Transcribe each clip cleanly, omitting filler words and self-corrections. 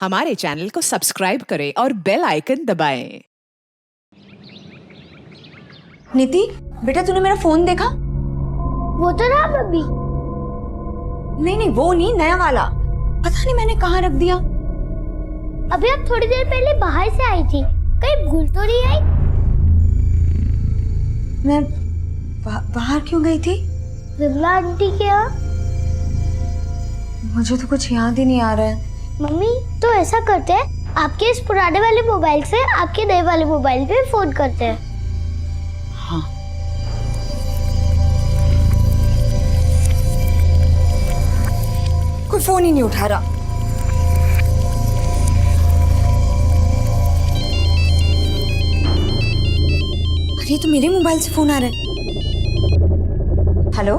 हमारे चैनल को सब्सक्राइब करें और बेल आइकन दबाएं। नीति, बेटा तूने मेरा फोन देखा? वो तो रहा बब्बी। नहीं, वो नहीं, नया वाला। पता नहीं मैंने कहाँ रख दिया। अभी आप थोड़ी देर पहले बाहर से आई थी, कहीं भूल तो नहीं आई? मैं बाहर क्यों गई थी? विमला आंटी के यहाँ। मुझे तो कुछ याद ही नहीं आ रहा है। मम्मी तो ऐसा करते हैं, आपके इस पुराने वाले मोबाइल से आपके नए वाले मोबाइल पे फोन करते हैं। हाँ। कोई फोन ही नहीं उठा रहा। अरे तो मेरे मोबाइल से फोन आ रहा है। हेलो,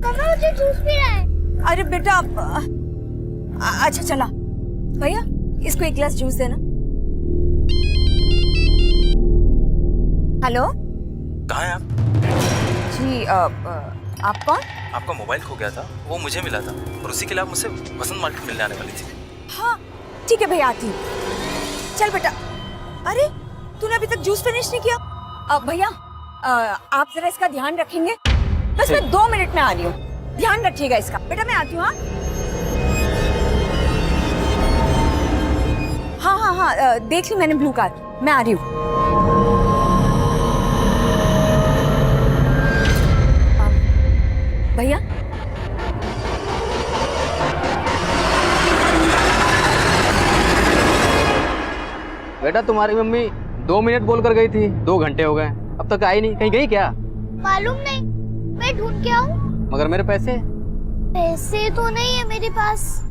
पापा मुझे जूस पी रहा है। अरे बेटा अच्छा चला भैया, इसको एक गिलास जूस देना। हेलो, कहाँ हैं आप? जी आप कौन? आपका मोबाइल खो गया था, वो मुझे मिला था और उसी के लिए आप मुझसे वसंत मार्केट मिलने आने वाली थी। हाँ ठीक है भैया, आती हूँ। चल बेटा। अरे तूने अभी तक जूस फिनिश नहीं किया? भैया आप जरा इसका ध्यान रखेंगे? बस मैं 2 मिनट में आ रही हूँ, ध्यान रखिएगा इसका। बेटा मैं आती हूँ। हाँ, देख ली मैंने ब्लू कार, मैं आ रही हूँ। भैया बेटा तुम्हारी मम्मी 2 मिनट बोल कर गई थी, 2 घंटे हो गए, अब तक आई नहीं। कहीं गई क्या? मालूम नहीं, मैं ढूंढ के आऊं। मगर मेरे पैसे? पैसे तो नहीं है मेरे पास।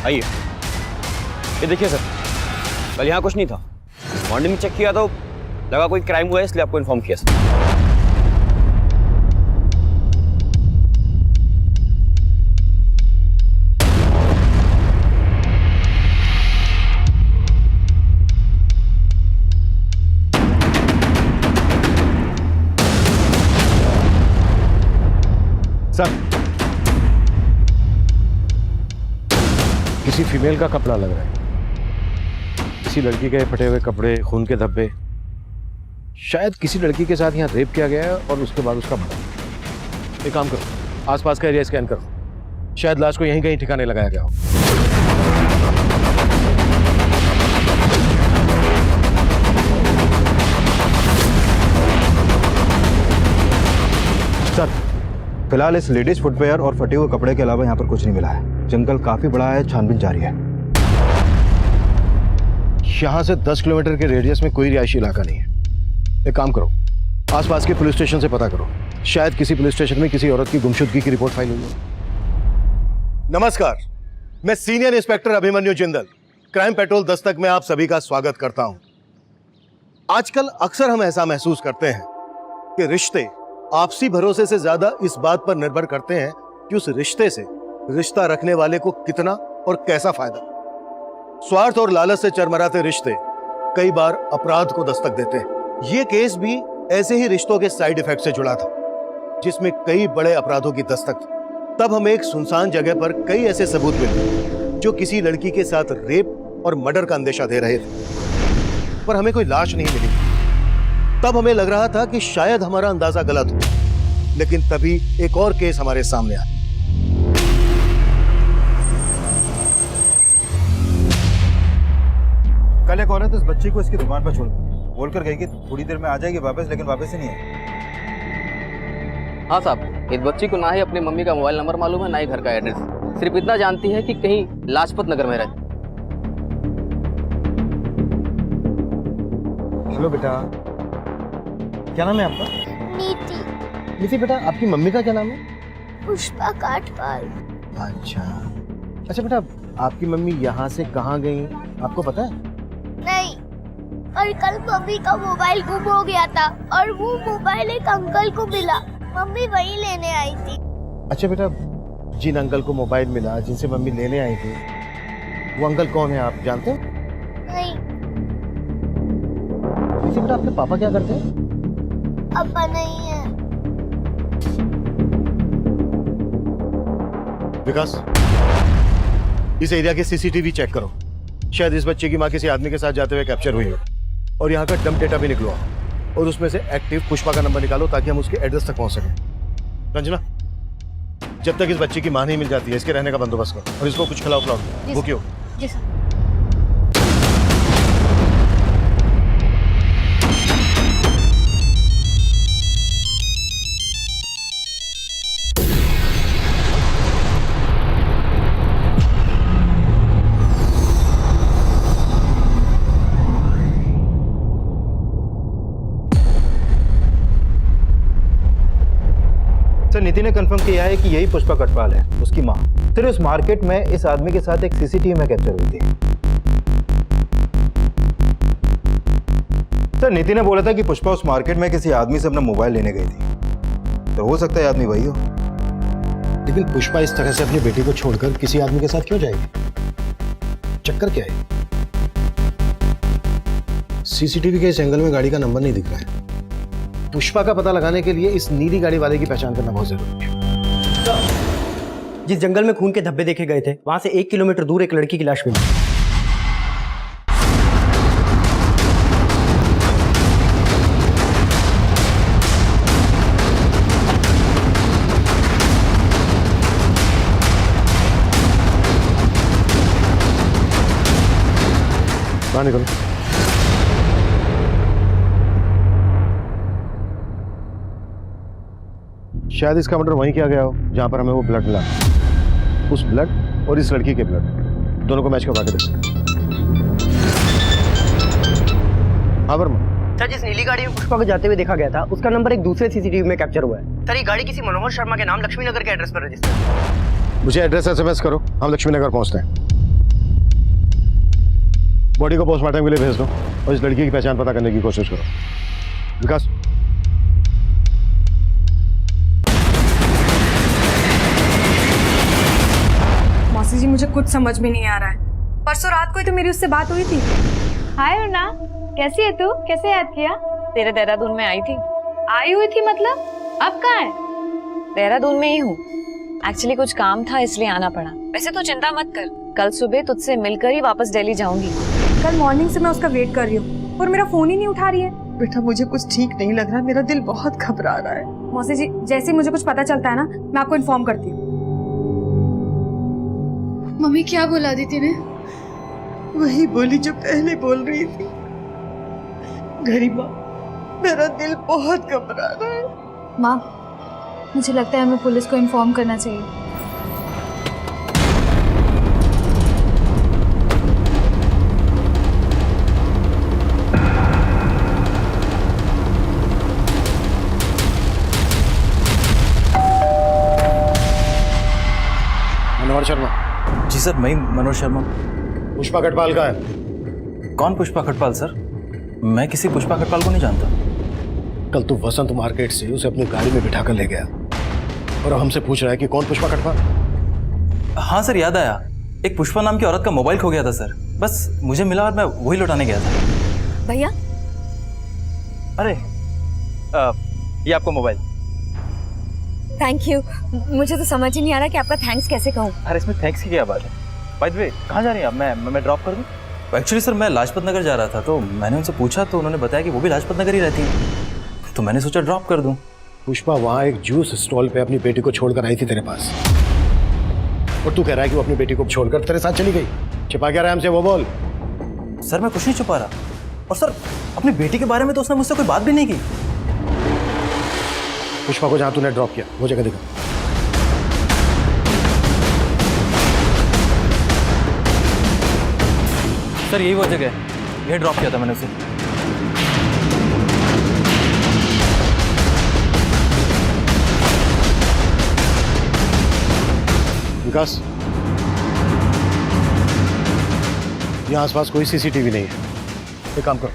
आइए, ये देखिए सर, कल यहाँ कुछ नहीं था। मॉर्निंग में चेक किया तो लगा कोई क्राइम हुआ है, इसलिए आपको इन्फॉर्म किया सर। सर, किसी फीमेल का कपड़ा लग रहा है। किसी लड़की के फटे हुए कपड़े, खून के धब्बे। शायद किसी लड़की के साथ यहाँ रेप किया गया है और उसके बाद उसका मर्डर। एक काम करो, आसपास का एरिया स्कैन करो, शायद लाश को यहीं कहीं ठिकाने लगाया गया हो। सर, फिलहाल इस लेडीज फुटवेयर और फटे हुए कपड़े के अलावा यहाँ पर कुछ नहीं मिला है। जंगल काफी बड़ा है, छानबीन जारी है। यहाँ से 10 किलोमीटर के रेडियस में कोई रिहायशी इलाका नहीं है। एक काम करो, आसपास के पुलिस स्टेशन से पता करो, शायद किसी पुलिस स्टेशन में किसी औरत की गुमशुदगी की रिपोर्ट फाइल हुई है। नमस्कार, मैं senior inspector Abhimanyu Jindal, crime petrol Dastak में आप सभी का स्वागत करता हूं। आजकल अक्सर हम ऐसा महसूस करते हैं कि रिश्ते आपसी भरोसे से ज्यादा इस बात पर निर्भर करते हैं कि उस रिश्ते से रिश्ता रखने वाले को कितना और कैसा फायदा। स्वार्थ और लालच से चरमराते रिश्ते कई बार अपराध को दस्तक देते हैं। ये केस भी ऐसे ही रिश्तों के साइड इफेक्ट से जुड़ा था, जिसमें कई बड़े अपराधों की दस्तक थी। तब हमें एक सुनसान जगह पर कई ऐसे सबूत मिले जो किसी लड़की के साथ रेप और मर्डर का अंदेशा दे रहे थे, पर हमें कोई लाश नहीं मिली। तब हमें लग रहा था कि शायद हमारा अंदाजा गलत हो, लेकिन तभी एक और केस हमारे सामने आया। कल एक औरत इस बच्ची को इसकी दुकान पर छोड़ बोलकर गई कि थोड़ी देर में आ जाएगी वापस, लेकिन वापस ही नहीं आई। हाँ साहब, इस बच्ची को ना ही अपनी मम्मी का मोबाइल नंबर मालूम है, ना ही घर का एड्रेस। सिर्फ इतना जानती है कि कहीं लाजपत नगर में रहती। हेलो बेटा, क्या नाम है आपका? नीति। नीति बेटा, आपकी मम्मी का क्या नाम है? पुष्पा काठपाल। अच्छा बेटा, आपकी मम्मी यहाँ से कहाँ गई आपको पता है? नहीं, और कल मम्मी का मोबाइल गुम हो गया था और वो मोबाइल एक अंकल को मिला, मम्मी वही लेने आई थी। अच्छा बेटा, जिन अंकल को मोबाइल मिला, जिनसे मम्मी लेने आई थी, वो अंकल कौन है आप जानते हो? नहीं। नीति बेटा, आपके पापा क्या करते हैं? पापा नहीं है। विकास, इस एरिया के सीसीटीवी चेक करो। शायद इस बच्चे की माँ किसी आदमी के साथ जाते हुए कैप्चर हुई हो, और यहाँ का डंप डेटा भी निकलवाओ और उसमें से एक्टिव पुष्पा का नंबर निकालो ताकि हम उसके एड्रेस तक पहुंच सकें। रंजना, जब तक इस बच्चे की माँ नहीं मिल जाती है, इसके रहने का बंदोबस्त करो और इसको कुछ खिलाओ पिलाओ। भूखी हो? जी सर। सर, नीति ने कंफर्म किया है कि यही पुष्पा कटवाल है, उसकी माँ। फिर उस मार्केट में इस आदमी के साथ एक सीसीटीवी में कैप्चर हुई थी। सर, नीति ने बोला था कि पुष्पा उस मार्केट में किसी आदमी से अपना मोबाइल लेने गई थी, तो हो सकता है आदमी वही हो। लेकिन पुष्पा इस तरह से अपनी बेटी को छोड़कर किसी आदमी के साथ क्यों जाएगी? चक्कर क्या है? सीसीटीवी के इस एंगल में गाड़ी का नंबर नहीं दिख रहा है। पुष्पा का पता लगाने के लिए इस नीली गाड़ी वाले की पहचान करना बहुत जरूरी है। जिस जंगल में खून के धब्बे देखे गए थे, वहां से 1 किलोमीटर दूर एक लड़की की लाश मिली। बाहर निकलो। शायद इसका मर्डर वहीं किया गया हो जहां पर हमें वो ब्लड मिला। उस ब्लड और इस लड़की के ब्लड दोनों को मैच करवा के देखो। हाँ वर्मा। सर, जिस नीली गाड़ी में पुष्पा को जाते हुए देखा गया था, उसका नंबर एक दूसरे सीसीटीवी में कैप्चर हुआ है। सर, ये गाड़ी किसी मनोहर शर्मा के नाम लक्ष्मी नगर के एड्रेस पर रजिस्टर है। मुझे एड्रेस SMS करो, हम लक्ष्मी नगर पहुंचते हैं। बॉडी को पोस्टमार्टम के लिए भेज दो और इस लड़की की पहचान पता करने की कोशिश करो। विकास, मौसी जी, मुझे कुछ समझ में नहीं आ रहा है। परसों रात को ही तो मेरी उससे बात हुई थी। हाय अर्ना, कैसी है तू? कैसे याद किया? तेरे देहरादून में आई थी। आई हुई थी मतलब? अब कहाँ है? देहरादून में ही हूँ। एक्चुअली कुछ काम था इसलिए आना पड़ा। वैसे तो चिंता मत कर, कल सुबह तुझसे मिलकर ही वापस दिल्ली जाऊंगी। कल मॉर्निंग से मैं उसका वेट कर रही हूँ और मेरा फोन ही नहीं उठा रही है। बेटा, मुझे कुछ ठीक नहीं लग रहा, मेरा दिल बहुत घबरा रहा है। मौसी जी, जैसे ही मुझे कुछ पता चलता है ना, मैं आपको इन्फॉर्म करती हूँ। मम्मी क्या बोला दीदी ने? वही बोली जो पहले बोल रही थी। गरीबा, मेरा दिल बहुत घबरा रहा है। माँ, मुझे लगता है हमें पुलिस को इन्फॉर्म करना चाहिए। मनोहर शर्मा। जी सर, मैं मनोहर शर्मा। पुष्पा कटवाल का है? कौन पुष्पा खटपाल सर? मैं किसी पुष्पा खटपाल को नहीं जानता। कल तू वसंत मार्केट से उसे अपनी गाड़ी में बिठा कर ले गया और अब हमसे पूछ रहा है कि कौन पुष्पा कटवाल? हाँ सर, याद आया। एक पुष्पा नाम की औरत का मोबाइल खो गया था सर। बस मुझे मिला और मैं वही लौटाने गया था। भैया, अरे ये आपको मोबाइल। Thank you. मुझे तो समझ ही नहीं आ रहा कि आपका थैंक्स कैसे कहूँ। अरे इसमें थैंक्स की क्या बात है? बाय द वे, कहाँ जा रही हैं आप? मैं ड्रॉप कर दूँ? एक्चुअली सर मैं लाजपत नगर जा रहा था, तो मैंने उनसे पूछा तो उन्होंने बताया कि वो भी लाजपत नगर ही रहती है, तो मैंने सोचा ड्रॉप कर दूँ। पुष्पा वहाँ एक जूस स्टॉल पे अपनी बेटी को छोड़कर आई थी तेरे पास, और तू कह रहा है कि वो अपनी बेटी को छोड़कर तेरे साथ चली गई। छिपा क्या रहा है हमसे, वो बोल। सर मैं कुछ नहीं छुपा रहा, और सर अपनी बेटी के बारे में तो उसने मुझसे कोई बात भी नहीं की। पुष्पा को जहाँ तूने ड्रॉप किया वो जगह दिखा। सर यही वो जगह है, यही ड्रॉप किया था मैंने उसे। विकास, यहाँ आसपास कोई सीसीटीवी नहीं है। एक काम करो,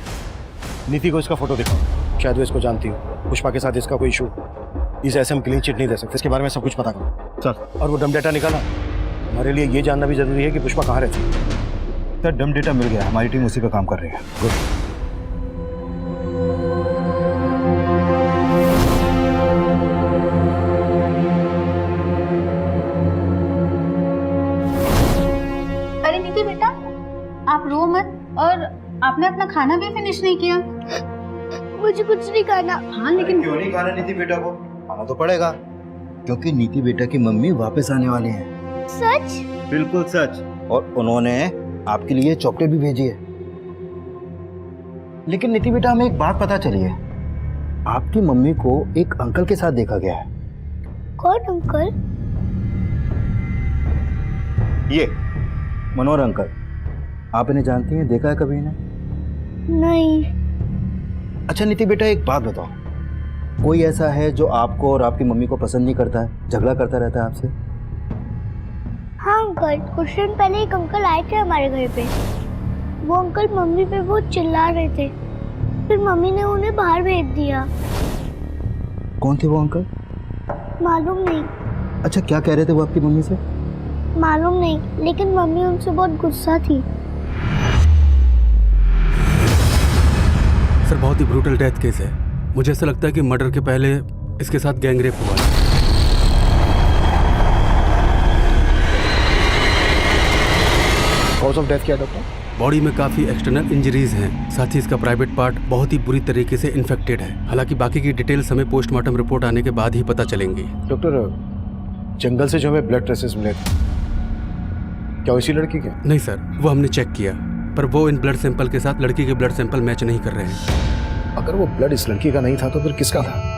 नीति को इसका फोटो दिखाओ, शायद वो इसको जानती हो। पुष्पा के साथ इसका कोई इशू, इसे ऐसे हम क्लीन चिट नहीं दे सकते, इसके बारे में सब कुछ पता करो। सर, और वो डम डेटा निकाला, हमारे लिए ये जानना भी जरूरी है कि पुष्पा कहाँ रहती है। सर डम डेटा मिल गया, हमारी टीम उसी पे काम कर रही है। गुड। अरे नीति बेटा, आप रो मत, और आपने अपना खाना भी फिनिश नहीं किया। मुझे कुछ नहीं खाना। हाँ लेकिन क्यों नहीं खाना नीति बेटा को? खाना तो पड़ेगा, क्योंकि नीति बेटा की मम्मी वापस आने वाले हैं। सच? बिल्कुल सच, और उन्होंने आपके लिए चॉकलेट भी भेजी है। लेकिन नीति बेटा, हमें एक बात पता चली है, आपकी मम्मी को एक अंकल के साथ देखा गया है। कौन अंकल? ये मनोहर अंकल, आप इन्हें जानती हैं? देखा है कभी इन्हें? नहीं। अच्छा नीति बेटा, एक बात बताओ, कोई ऐसा है जो आपको और आपकी मम्मी को पसंद नहीं करता है, झगड़ा करता रहता है आपसे? हाँ अंकल, कुछ दिन पहले एक अंकल आए थे हमारे घर पे। वो अंकल मम्मी पे बहुत चिल्ला रहे थे, फिर मम्मी ने उन्हें बाहर भेज दिया। कौन थे वो अंकल? मालूम नहीं। अच्छा, क्या कह रहे थे वो आपकी मम्मी से? मालूम नहीं, लेकिन मम्मी उनसे बहुत गुस्सा थी। सर बहुत ही ब्रूटल डेथ केस है। मुझे ऐसा लगता है कि मर्डर के पहले इसके साथ गैंग रेप हुआ है। कॉज ऑफ डेथ क्या डॉक्टर? बॉडी में काफ़ी एक्सटर्नल इंजरीज हैं, साथ ही इसका प्राइवेट पार्ट बहुत ही बुरी तरीके से इन्फेक्टेड है। हालांकि बाकी की डिटेल्स हमें पोस्टमार्टम रिपोर्ट आने के बाद ही पता चलेंगी। डॉक्टर, जंगल से जो हमें ब्लड ट्रेसेस मिले थे, क्या इसी लड़की के? नहीं सर, वो हमने चेक किया, पर वो इन ब्लड सैंपल के साथ लड़की के ब्लड सैंपल मैच नहीं कर रहे हैं। अगर वो ब्लड इस लड़की का नहीं था तो फिर किसका था?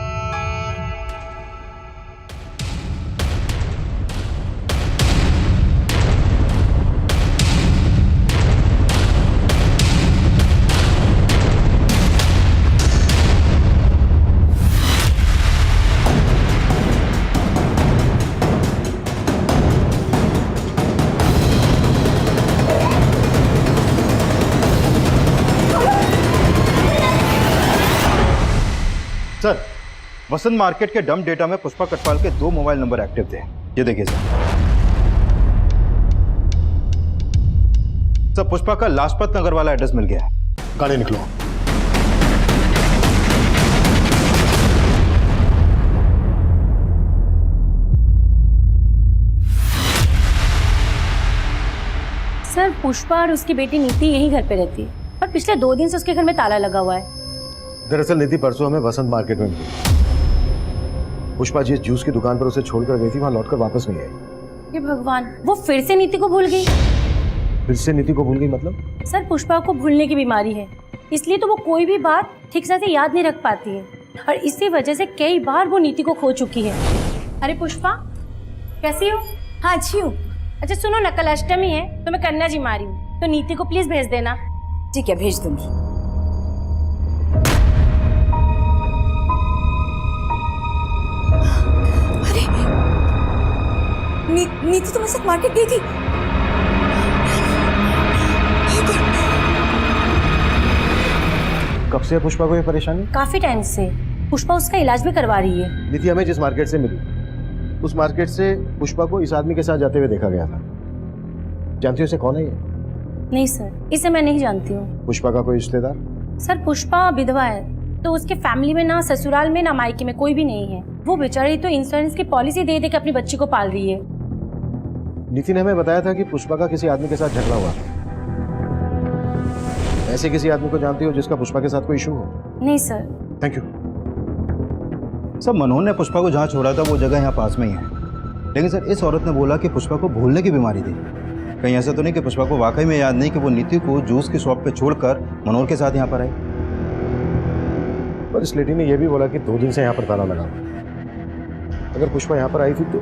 सर, वसंत मार्केट के डम डेटा में पुष्पा कटवाल के 2 मोबाइल नंबर एक्टिव थे। ये देखिए सर। सर, पुष्पा का लाजपत नगर वाला एड्रेस मिल गया है। गाड़ी निकलो। सर, पुष्पा और उसकी बेटी नीति यही घर पे रहती है, और पिछले 2 दिन से उसके घर में ताला लगा हुआ है। दरअसल नीति परसों हमें वसंत मार्केट में मिली। पुष्पा जिस जूस की दुकान पर उसे छोड़कर गई थी, वहां लौटकर वापस नहीं आई। ये भगवान, वो फिर से नीति को भूल गई। फिर से नीति को भूल गई मतलब? सर, पुष्पा को भूलने की बीमारी है, इसलिए तो वो कोई भी बात ठीक से याद नहीं रख पाती है, और इसी वजह से कई बार वो नीति को खो चुकी है। अरे पुष्पा, कैसी हो? हाँ अच्छी हूँ। अच्छा सुनो ना, कल अष्टमी है तो मैं कन्या जी मारी हूँ, तो नीति को प्लीज भेज देना। ठीक है, भेज दूंगी। नीति तो मेरे साथ मार्केट गई थी। कब से है पुष्पा को ये परेशानी? काफी टाइम से। पुष्पा उसका इलाज भी करवा रही है। नीति हमें जिस मार्केट से मिली, उस मार्केट से पुष्पा को इस आदमी के साथ जाते हुए देखा गया था। जानती हो उसे कौन है ये? नहीं सर, इसे मैं नहीं जानती हूँ। पुष्पा का कोई रिश्तेदार? सर, पुष्पा विधवा है, तो उसके फैमिली में ना ससुराल में ना मायके में कोई भी नहीं है। वो बेचारी तो इंश्योरेंस की पॉलिसी दे दे के अपनी बच्ची को पाल रही है। नीति ने हमें बताया था कि पुष्पा का किसी आदमी के साथ झगड़ा हुआ। ऐसे किसी आदमी को जानती हो जिसका पुष्पा के साथ कोई इशू हो? नहीं सर। Thank you. सर मनोहर ने पुष्पा को जहाँ छोड़ा था वो जगह यहाँ पास में ही है, लेकिन सर इस औरत ने बोला कि पुष्पा को भूलने की बीमारी थी। कहीं ऐसा तो नहीं कि पुष्पा को वाकई में याद नहीं कि वो नीति को जूस की शॉप पे छोड़कर मनोहर के साथ यहाँ पर आई? पर इस लेडी ने यह भी बोला कि 2 दिन से यहाँ पर ताला लगा। अगर पुष्पा यहाँ पर आई थी तो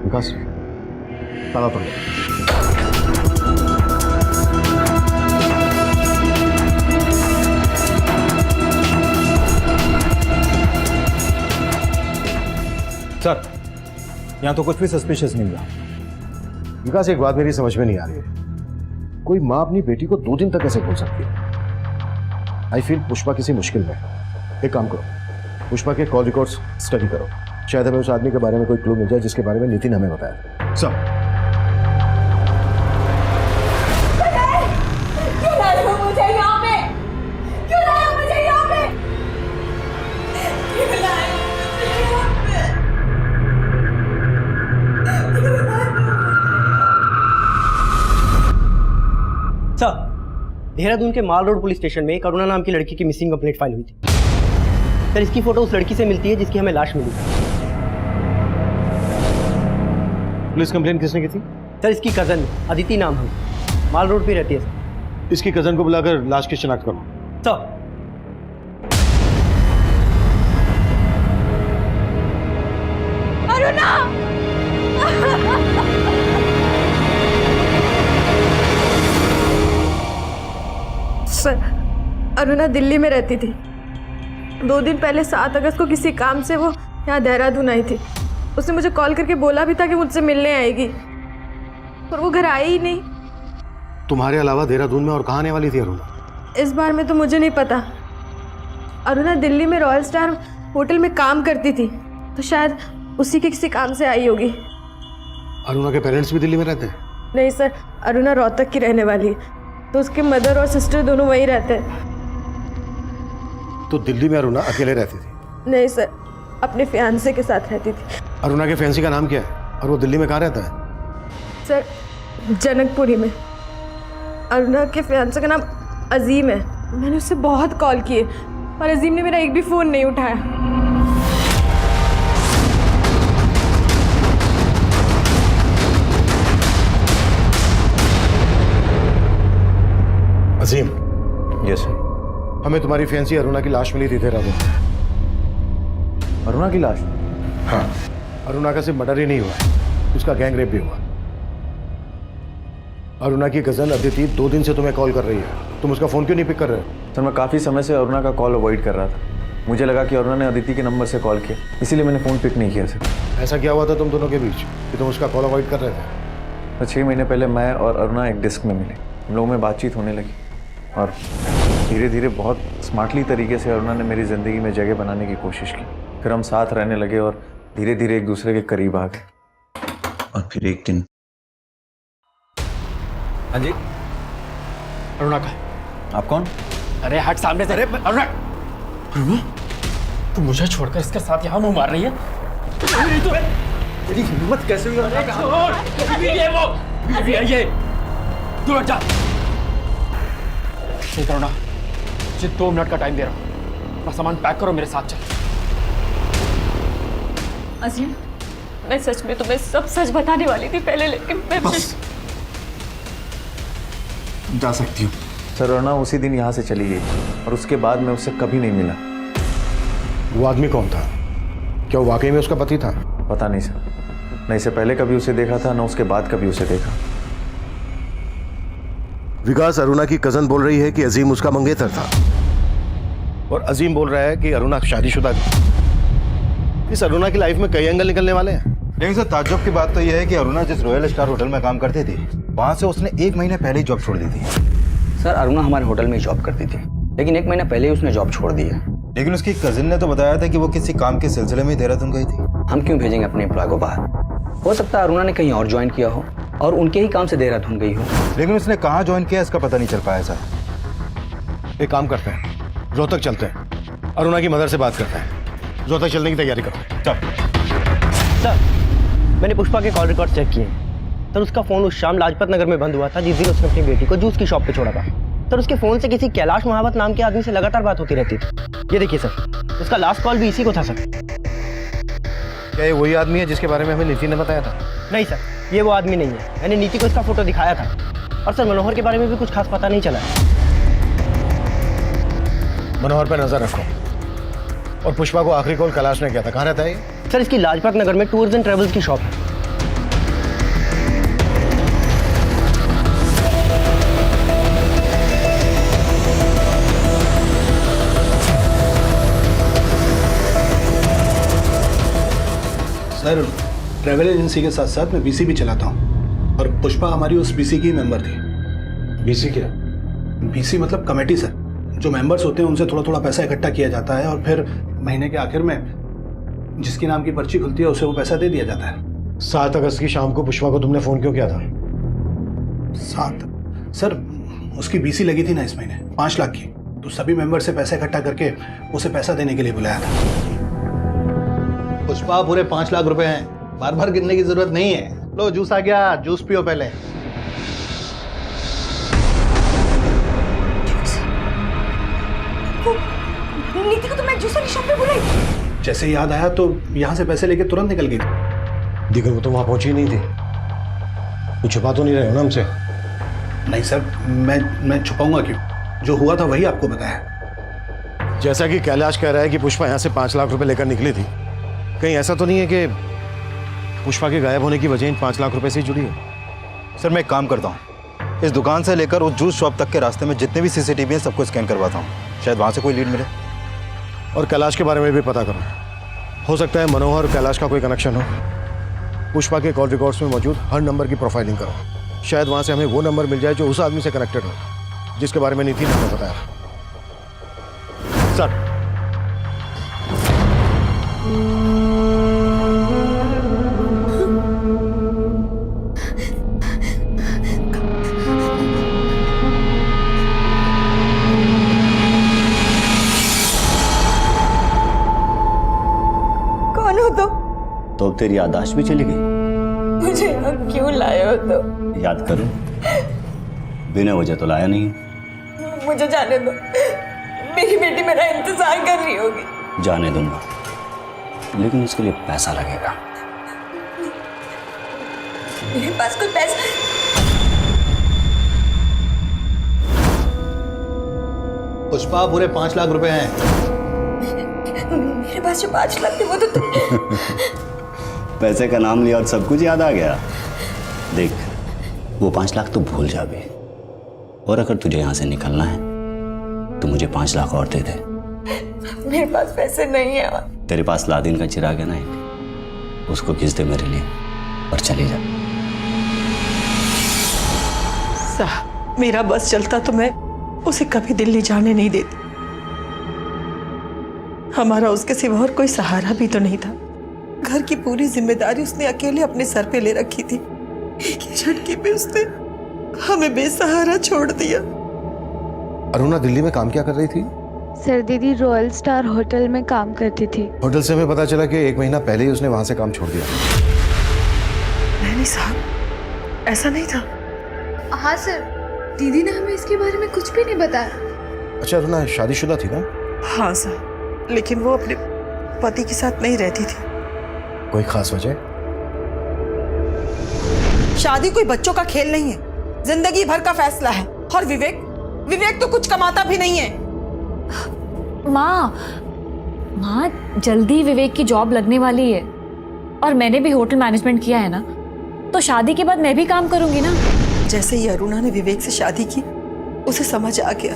विकास ताला तोड़। सर यहाँ तो कुछ भी सस्पिशियस नहीं हुआ। विकास एक बात मेरी समझ में नहीं आ रही है, कोई माँ अपनी बेटी को 2 दिन तक कैसे भूल सकती है? आई फील पुष्पा किसी मुश्किल में। एक काम करो, पुष्पा के कॉल रिकॉर्ड्स स्टडी करो, शायद हमें उस आदमी के बारे में कोई क्लू मिल जाए जिसके बारे में नितिन हमें बताया। सर क्यों लाए हो मुझे यहाँ पे? क्यों लाए हो मुझे यहाँ पे? क्यों लाए हो मुझे यहाँ पे? सर, देहरादून के माल रोड पुलिस स्टेशन में करुणा नाम की लड़की की मिसिंग कंप्लेंट फाइल हुई थी। सर इसकी फोटो उस लड़की से मिलती है जिसकी हमें लाश मिली। पुलिस कंप्लेंट किसने की थी? सर इसकी कजन अदिति नाम है, माल रोड पे रहती है सर। इसकी कजन को बुलाकर लाश की शिनाख्त करो। सर अरुणा! सर, अरुणा दिल्ली में रहती थी। 2 दिन पहले 7 अगस्त को किसी काम से वो यहाँ देहरादून आई थी। उसने मुझे कॉल करके बोला भी था कि मुझसे मिलने आएगी, पर वो घर आई ही नहीं। तुम्हारे अलावा देहरादून में और कहाँ आने वाली थी अरुणा? इस बार में तो मुझे नहीं पता। अरुणा दिल्ली में रॉयल स्टार होटल में काम करती थी, तो शायद उसी के किसी काम से आई होगी। अरुणा के पेरेंट्स भी दिल्ली में रहते हैं? नहीं सर, अरुणा रोहतक की रहने वाली है, तो उसके मदर और सिस्टर दोनों वहीं रहते हैं। तो दिल्ली में अरुणा अकेले रहती थी? नहीं सर, अपने फियांसे के साथ रहती थी। अरुणा के फैंसी का नाम क्या है और वो दिल्ली में कहाँ रहता है? सर, जनकपुरी में। अरुणा के फियांसे का नाम अजीम है। मैंने उससे बहुत कॉल किए, पर अजीम ने मेरा एक भी फ़ोन नहीं उठाया। अजीम। Yes sir. हमें तुम्हारी फैंसी अरुणा की लाश मिली थी देहरादून। अरुणा की लाश? हाँ। अरुणा का सिर्फ मर्डर ही नहीं हुआ, उसका गैंग रेप भी हुआ। अरुणा की कजन अदिति 2 दिन से तुम्हें कॉल कर रही है, तुम उसका फ़ोन क्यों नहीं पिक कर रहे हो? सर मैं काफ़ी समय से अरुणा का कॉल अवॉइड कर रहा था। मुझे लगा कि अरुणा ने अदिति के नंबर से कॉल किया, इसीलिए मैंने फ़ोन पिक नहीं किया सर। ऐसा क्या हुआ था तुम दोनों के बीच कि तुम उसका कॉल अवॉइड कर रहे थे? तो 6 महीने पहले मैं और अरुणा एक डिस्क में मिले, हम लोगों में बातचीत होने लगी और धीरे धीरे बहुत स्मार्टली तरीके से अरुणा ने मेरी ज़िंदगी में जगह बनाने की कोशिश की। फिर हम साथ रहने लगे और धीरे धीरे एक दूसरे के करीब आ गए। और फिर एक दिन। हाँ जी। अरुणा का? आप कौन? अरे हट सामने से। अरे अरुणा, तू मुझे छोड़कर इसके साथ यहाँ मुंह मार रही है? तेरी हिम्मत कैसे हुई? ये वो ये तू हट जा। ठीक अरुणा, मुझे 2 मिनट का टाइम दे रहा हूँ, अपना सामान पैक करो, मेरे साथ चल। अजीम, मैं सच में तुम्हें सब सच बताने वाली थी पहले, लेकिन मैं बस जा सकती हूँ। सर अरुणा उसी दिन यहाँ से चली गई और उसके बाद मैं उससे कभी नहीं मिला। वो आदमी कौन था? क्या वो वाकई में उसका पति था? पता नहीं सर, न इससे पहले कभी उसे देखा था, न उसके बाद कभी उसे देखा। विकास, अरुणा की कजन बोल रही है कि अजीम उसका मंगेतर था और अजीम बोल रहा है कि अरुणा शादीशुदा थी। इस अरुणा की लाइफ में कई एंगल निकलने वाले हैं। लेकिन सर ताज्जुब की बात तो यह है कि अरुणा जिस रॉयल स्टार होटल में काम करती थी, वहां से उसने 1 महीने पहले ही जॉब छोड़ दी थी। सर अरुणा हमारे होटल में ही जॉब करती थी, लेकिन 1 महीना पहले ही उसने जॉब छोड़ दी है। लेकिन उसकी कजिन ने तो बताया था कि वो किसी काम के सिलसिले में देहरादून गई थी। हम क्यों भेजेंगे अपने एम्प्लॉय को बाहर? हो सकता है अरुणा ने कहीं और ज्वाइन किया हो। और उनके ही काम से देहरादून गई हो। लेकिन उसने कहाँ ज्वाइन किया इसका पता नहीं चल पाया सर। एक काम करते हैं, रोहतक चलते हैं, अरुणा की मदर से बात करते हैं, रोहतक चलने की तैयारी करते हैं। चल। सर, मैंने पुष्पा के कॉल रिकॉर्ड चेक किए। सर, उसका फोन उस शाम लाजपत नगर में बंद हुआ था जिस दिन उसने अपनी बेटी को जूस की शॉप पे छोड़ा था। सर, उसके फोन से किसी कैलाश महावत नाम के आदमी से लगातार बात होती रहती थी। ये देखिए सर, उसका लास्ट कॉल भी इसी को था सर। क्या ये वही आदमी है जिसके बारे में हमें नीति ने बताया था? नहीं सर, ये वो आदमी नहीं है। मैंने नीति को इसका फोटो दिखाया था। और सर, मनोहर के बारे में भी कुछ खास पता नहीं चला है। मनोहर पर नजर रखो। और पुष्पा को आखिरी कॉल कैलाश ने किया था, कहाँ रहता है ये? सर, इसकी लाजपत नगर में टूर्स एंड ट्रेवल्स की शॉप है। सर, ट्रैवल एजेंसी के साथ साथ मैं बीसी भी चलाता हूँ और पुष्पा हमारी उस बीसी की मेंबर थी। बीसी क्या? बीसी मतलब कमेटी सर। जो मेंबर्स होते हैं उनसे थोड़ा थोड़ा पैसा इकट्ठा किया जाता है और फिर महीने के आखिर में जिसके नाम की पर्ची खुलती है उसे वो पैसा दे दिया जाता है। 7 अगस्त की शाम को पुष्पा को तुमने फोन क्यों किया था? 7 सर, उसकी बीसी लगी थी ना इस महीने 5 लाख की, तो सभी मेंबर से पैसा इकट्ठा करके उसे पैसा देने के लिए बुलाया था। पुष्पा पूरे 5 लाख रुपए हैं, बार बार गिनने की जरूरत नहीं है। लो जूस आ गया, जूस पियो पहले। नीति को तो मैं जूस वाली शॉप पे बुलाई। जैसे याद आया तो यहाँ से पैसे लेके तुरंत निकल गई थी। दिगर वो तो वहां पहुंची नहीं थी। कुछ छुपा तो नहीं रहे हो ना हमसे? नहीं सर, मैं छुपाऊंगा क्यों? जो हुआ था वही आपको बताया। जैसा कि कैलाश कह रहा है कि पुष्पा यहाँ से 5 लाख रुपए लेकर निकली थी, कहीं ऐसा तो नहीं है कि पुष्पा के गायब होने की वजह इन 5 लाख रुपए से जुड़ी है? सर, मैं एक काम करता हूँ, इस दुकान से लेकर उस जूस शॉप तक के रास्ते में जितने भी सीसीटीवी हैं सबको स्कैन करवाता हूँ, शायद वहाँ से कोई लीड मिले। और कैलाश के बारे में भी पता करो। हो सकता है मनोहर और कैलाश का कोई कनेक्शन हो। पुष्पा के कॉल रिकॉर्ड्स में मौजूद हर नंबर की प्रोफाइलिंग करो, शायद वहाँ से हमें वो नंबर मिल जाए जो उस आदमी से कनेक्टेड हो जिसके बारे में नीति ने हमें बताया। सर, तो अब तेरी याददाश्त भी चली गई। मुझे यहाँ क्यों लाए हो तो? याद करो, बिना वजह तो लाया नहीं। मुझे जाने दो, मेरी बेटी मेरा इंतजार कर रही होगी। जाने दूंगा, लेकिन उसके लिए पैसा लगेगा। मेरे पास कोई पैसा? पुष्पा पूरे 5 लाख रुपए हैं। मेरे पास जो 5 लाख थे वो तो पैसे का नाम लिया और सब कुछ याद आ गया। देख, वो 5 लाख तो भूल जा भी, और अगर तुझे यहाँ से निकलना है तो मुझे 5 लाख और दे दे। मेरे पास पैसे नहीं है। तेरे पास लादिन का चिराग है ना एक, उसको खींच दे मेरे लिए और चले जा। साहब, मेरा बस चलता तो मैं उसे कभी दिल्ली जाने नहीं देती। हमारा उसके सिवा और कोई सहारा भी तो नहीं था। घर की पूरी जिम्मेदारी उसने अकेले अपने सर पे ले रखी थी। एक ही झटके पे उसने हमें बेसहारा छोड़ दिया। अरुणा दिल्ली में काम क्या कर रही थी? सर, दीदी रॉयल स्टार होटल में काम करती थी। होटल से हमें पता चला कि 1 महीना पहले ही उसने वहां से काम छोड़ दिया। नहीं साहब, ऐसा नहीं था। हाँ सर, दीदी ने हमें इसके बारे में कुछ भी नहीं बताया। अच्छा, अरुणा शादीशुदा थी ना? हाँ सर, लेकिन वो अपने पति के साथ नहीं रहती थी। कोई खास वजह? शादी कोई बच्चों का खेल नहीं है, जिंदगी भर का फैसला है। और विवेक तो कुछ कमाता भी नहीं है। माँ जल्दी विवेक की जॉब लगने वाली है, और मैंने भी होटल मैनेजमेंट किया है ना, तो शादी के बाद मैं भी काम करूंगी ना। जैसे ही अरुणा ने विवेक से शादी की, उसे समझ आ गया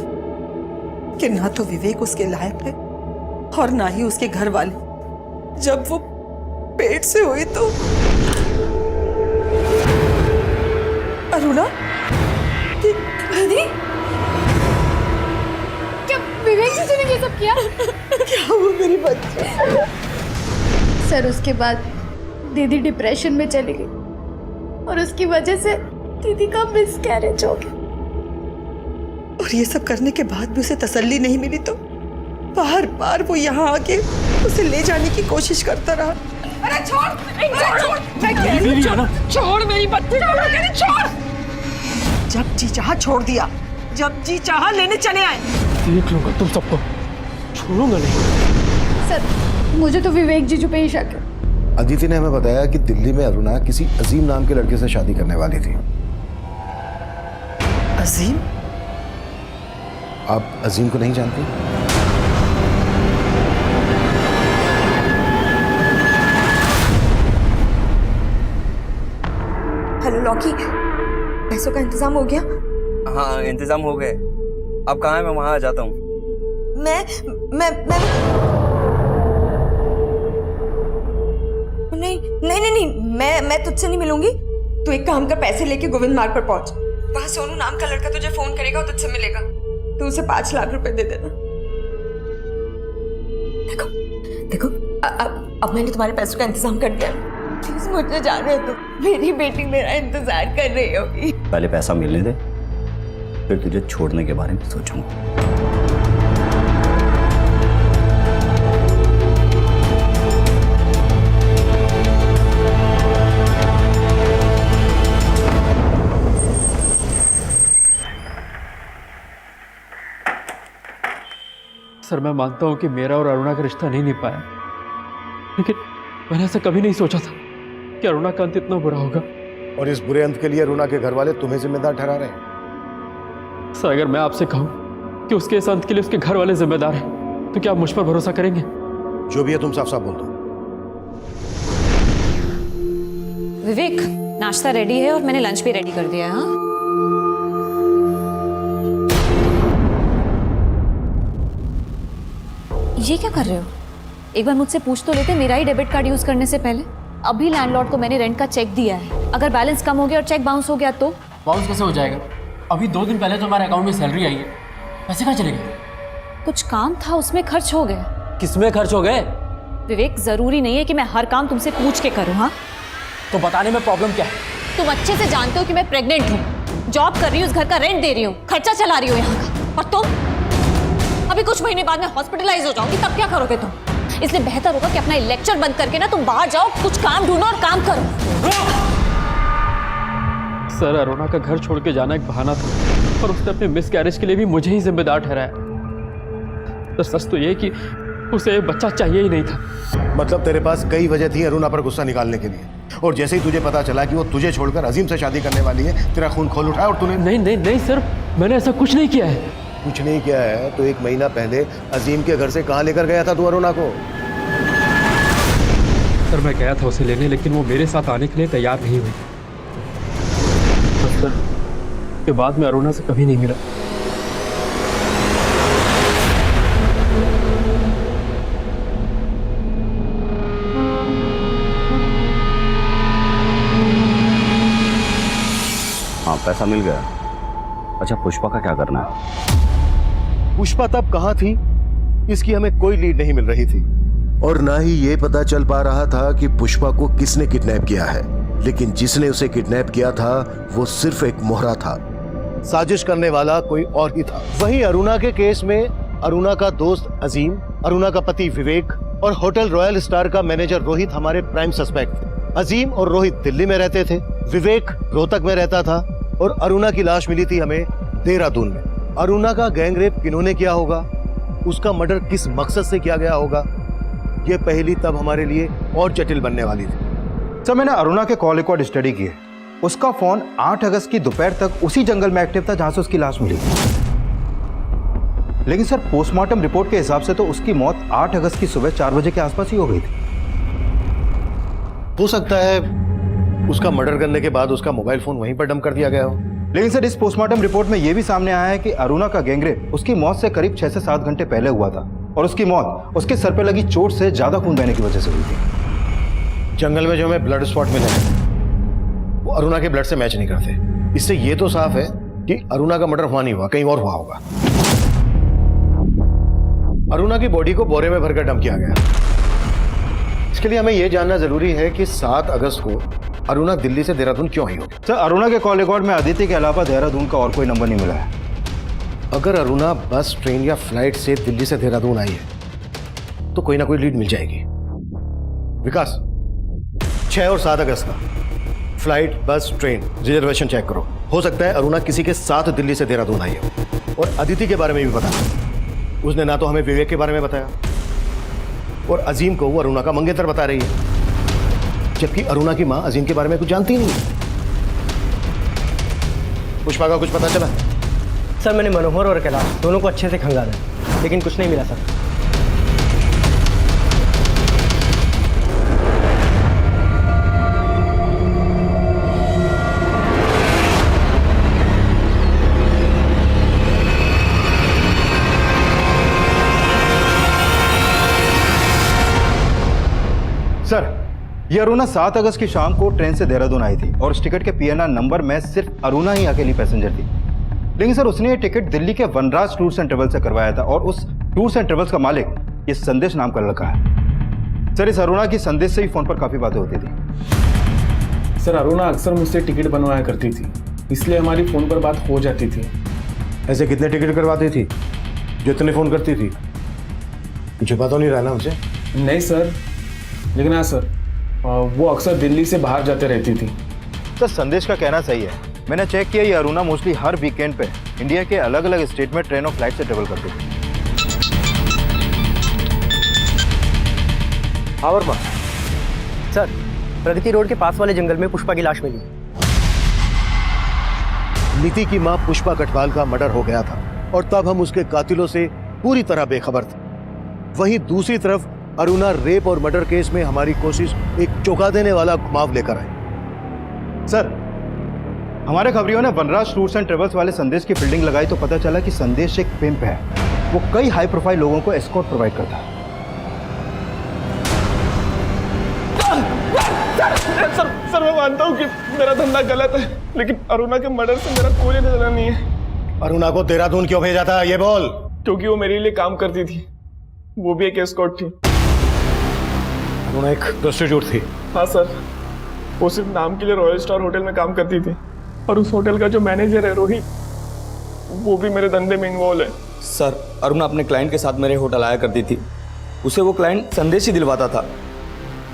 कि ना तो विवेक उसके लायक है और ना ही उसके घर वाले। जब वो पेट से हुई तो अरुणा, दीदी, क्या विवेक से तूने ये सब किया? क्या हुआ मेरी बच्ची? सर, उसके बाद दीदी डिप्रेशन में चली गई। और उसकी वजह से दीदी का मिसकैरेज हो गया। और ये सब करने के बाद भी उसे तसल्ली नहीं मिली तो बार बार वो यहाँ आके उसे ले जाने की कोशिश करता रहा। अरे छोड़, छोड़, मैं कह रही हूँ छोड़ मेरी बत्ती, छोड़। जब जी चाहा छोड़ दिया, जब जी चाहा लेने चले आए। देख लूंगा तुम सबको, छोड़ूंगा नहीं। सर मुझे तो विवेक जीजू पे ही शक है। अदिति ने हमें बताया कि दिल्ली में अरुणा किसी अजीम नाम के लड़के से शादी करने वाली थी। अजीम? आप अजीम को नहीं जानती? हेलो लॉकी, पैसों का इंतजाम हो गया? हाँ इंतजाम हो गए। अब कहाँ है? मैं वहाँ आ जाता हूँ। मैं नहीं, मैं तुझसे नहीं मिलूंगी। तू एक काम कर, पैसे लेके गोविंद मार्ग पर पहुंच। वहां सोनू नाम का लड़का तुझे फोन करेगा और तुझसे मिलेगा। तू उसे 5 लाख रुपए दे देना। देखो अब मैंने तुम्हारे पैसों का इंतजाम कर दिया। प्लीज मुझे जाने दो, मेरी बेटी मेरा इंतजार कर रही होगी। पहले पैसा मिलने दे, फिर तुझे छोड़ने के बारे में सोचूंगा। सर मैं मानता हूं कि मेरा और अरुणा का रिश्ता नहीं निभ पाया, लेकिन मैंने ऐसा कभी नहीं सोचा था कि अरुणा का अंत इतना बुरा होगा। और इस बुरे अंत के लिए अरुणा के घर वाले तुम्हें जिम्मेदार ठहरा रहे हैं। सर अगर मैं आपसे कहूं कि उसके इस अंत के लिए उसके घर वाले जिम्मेदार हैं, तो क्या आप मुझ पर भरोसा करेंगे? जो भी है तुम साफ साफ बोल दो। विवेक, नाश्ता रेडी है और मैंने लंच भी रेडी कर दिया है। हाँ ये क्या कर रहे हो? एक बार मुझसे पूछ तो लेते मेरा ही डेबिट कार्ड यूज करने से पहले। अभी लैंडलॉर्ड को मैंने रेंट का चेक दिया है, अगर बैलेंस कम हो गया और चेक बाउंस हो गया तो? बाउंस कैसे हो जाएगा? अभी 2 दिन पहले तो हमारे अकाउंट में सैलरी आई है, पैसे कहाँ चले गए? कुछ काम था उसमें खर्च हो गए। किसमें खर्च हो गए? विवेक जरूरी नहीं है कि मैं हर काम तुमसे पूछ के करूँ। हाँ तो बताने में प्रॉब्लम क्या है? तुम अच्छे से जानते हो कि मैं प्रेग्नेंट हूँ, जॉब कर रही हूँ, उस घर का रेंट दे रही हूँ, खर्चा चला रही हूँ यहाँ का। और तुम अभी कुछ महीने बाद में हॉस्पिटलाइज हो जाऊंगी, तब क्या करोगे तुम? इसलिए बेहतर होगा कि अपना लेक्चर बंद करके ना तुम बाहर जाओ, कुछ काम ढूंढो और काम करो। सर अरुणा का घर छोड़ के जाना एक बहाना था और उसने अपने मिसकैरेज के लिए भी मुझे ही जिम्मेदार ठहराया। तो सच तो ये कि उसे बच्चा चाहिए ही नहीं था। मतलब तेरे पास कई वजह थी अरुणा पर गुस्सा निकालने के लिए, और जैसे ही तुझे पता चला कि वो तुझे छोड़कर अजीम से शादी करने वाली है, तेरा खून खोल उठाया और तूने... नहीं सर, मैंने ऐसा कुछ नहीं किया है। कुछ नहीं किया है तो 1 महीना पहले अजीम के घर से कहाँ लेकर गया था तू अरुणा को? सर मैं गया था उसे लेने, लेकिन वो मेरे साथ आने के लिए तैयार नहीं हुई। सर के बाद मैं अरुणा से कभी नहीं मिला। हाँ पैसा मिल गया। अच्छा पुष्पा का क्या करना है? पुष्पा तब कहाँ थी इसकी हमें कोई लीड नहीं मिल रही थी, और ना ही ये पता चल पा रहा था कि पुष्पा को किसने किडनैप किया है। लेकिन जिसने उसे किडनैप किया था वो सिर्फ एक मोहरा था, साजिश करने वाला कोई और ही था। वहीं अरुणा के केस में अरुणा का दोस्त अजीम, अरुणा का पति विवेक और होटल रॉयल स्टार का मैनेजर रोहित हमारे प्राइम सस्पेक्ट थे। अजीम और रोहित दिल्ली में रहते थे, विवेक रोहतक में रहता था, और अरुणा की लाश मिली थी हमें देहरादून में। अरुणा का गैंग रेप किन्होंने किया होगा, उसका मर्डर किस मकसद से किया गया होगा, यह पहली तब हमारे लिए और जटिल बनने वाली थी। सर मैंने अरुणा के कॉल रिकॉर्ड स्टडी किए। उसका फोन 8 अगस्त की दोपहर तक उसी जंगल में एक्टिव था जहां से उसकी लाश मिली। लेकिन सर पोस्टमार्टम रिपोर्ट के हिसाब से तो उसकी मौत 8 अगस्त की सुबह 4 बजे के आसपास ही हो गई थी। हो सकता है उसका मर्डर करने के बाद उसका मोबाइल फोन वहीं पर डंप कर दिया गया हो। लेकिन सर इस पोस्टमार्टम रिपोर्ट में यह भी सामने आया है कि अरुणा का गैंगरेप उसकी मौत से करीब 6 से 7 घंटे पहले हुआ था, और उसकी मौत उसके सर पर लगी चोट से ज्यादा खून बहने की वजह से हुई थी। जंगल में जो हमें ब्लड स्पॉट मिले वो अरुणा के ब्लड से मैच नहीं करते। इससे ये तो साफ है कि अरुणा का मर्डर हुआ नहीं हुआ, कहीं और हुआ होगा। अरुणा की बॉडी को बोरे में भरकर डंप किया गया। इसके लिए हमें यह जानना जरूरी है कि 7 अगस्त को अरुणा दिल्ली से देहरादून क्यों आई होगी? सर अरुणा के कॉल रिकॉर्ड में अदिति के अलावा देहरादून का और कोई नंबर नहीं मिला है। अगर अरुणा बस, ट्रेन या फ्लाइट से दिल्ली से देहरादून आई है तो कोई ना कोई लीड मिल जाएगी। विकास, 6 और 7 अगस्त का फ्लाइट, बस, ट्रेन रिजर्वेशन चेक करो। हो सकता है अरुणा किसी के साथ दिल्ली से देहरादून आई हो। और अदिति के बारे में भी बता, उसने ना तो हमें विवेक के बारे में बताया और अजीम को वो अरुणा का मंगेतर बता रही है, जबकि अरुणा की मां अजीम के बारे में कुछ जानती नहीं। पुष्पा का कुछ पता चला? सर मैंने मनोहर और कैलाश दोनों को अच्छे से खंगाला, लेकिन कुछ नहीं मिला सर। सर ये अरुणा 7 अगस्त की शाम को ट्रेन से देहरादून आई थी और उस टिकट के पीएनआर नंबर में सिर्फ अरुणा ही अकेली पैसेंजर थी। लेकिन सर उसने ये टिकट दिल्ली के वनराज टूर्स एंड ट्रेवल्स से करवाया था और उस टूर्स एंड ट्रेवल्स का मालिक ये संदेश नाम का लड़का है। सर इस अरुणा की संदेश से ही फोन पर काफी बातें होती थी। सर अरुणा अक्सर मुझसे टिकट बनवाया करती थी, इसलिए हमारी फोन पर बात हो जाती थी। ऐसे कितने टिकट करवाती थी जितने फोन करती थी? छुपा तो नहीं रहा ना मुझे? नहीं सर, लेकिन हाँ सर, वो अक्सर दिल्ली से बाहर जाते रहती थी। सर संदेश का कहना सही है। मैंने चेक किया, ये अरुणा मोस्टली हर वीकेंड पे इंडिया के अलग अलग स्टेट में ट्रेन और फ्लाइट से ट्रेवल करती थी। हाँ वर्मा सर, प्रगति रोड के पास वाले जंगल में पुष्पा की लाश मिली। नीति की मां पुष्पा कटवाल का मर्डर हो गया था और तब हम उसके कातिलों से पूरी तरह बेखबर थे। वहीं दूसरी तरफ अरुणा रेप और मर्डर केस में हमारी कोशिश एक चौंका देने वाला घुमाव लेकर आई। सर हमारे खबरियों ने वनराज टूर्स एंड ट्रेवल्स वाले संदेश की फील्डिंग लगाई तो पता चला कि संदेश एक पिंप है। वो कई हाई प्रोफाइल लोगों को एस्कॉर्ट प्रोवाइड करता है। सर मैं मानता हूँ कि मेरा धंधा गलत है, लेकिन अरुणा के मर्डर से मेरा कोई लेना नहीं है। अरुणा को देहरादून क्यों भेजा था ये बोल? क्योंकि वो मेरे लिए काम करती थी, वो भी एक एस्कॉर्ट थी। अरुणा एक प्रोस्टिट्यूट थी? हाँ सर, वो सिर्फ नाम के लिए रॉयल स्टार होटल में काम करती थी और उस होटल का जो मैनेजर है रोहित, वो भी मेरे धंधे में इन्वॉल्व है। सर अरुणा अपने क्लाइंट के साथ मेरे होटल आया करती थी, उसे वो क्लाइंट संदेश ही दिलवाता था।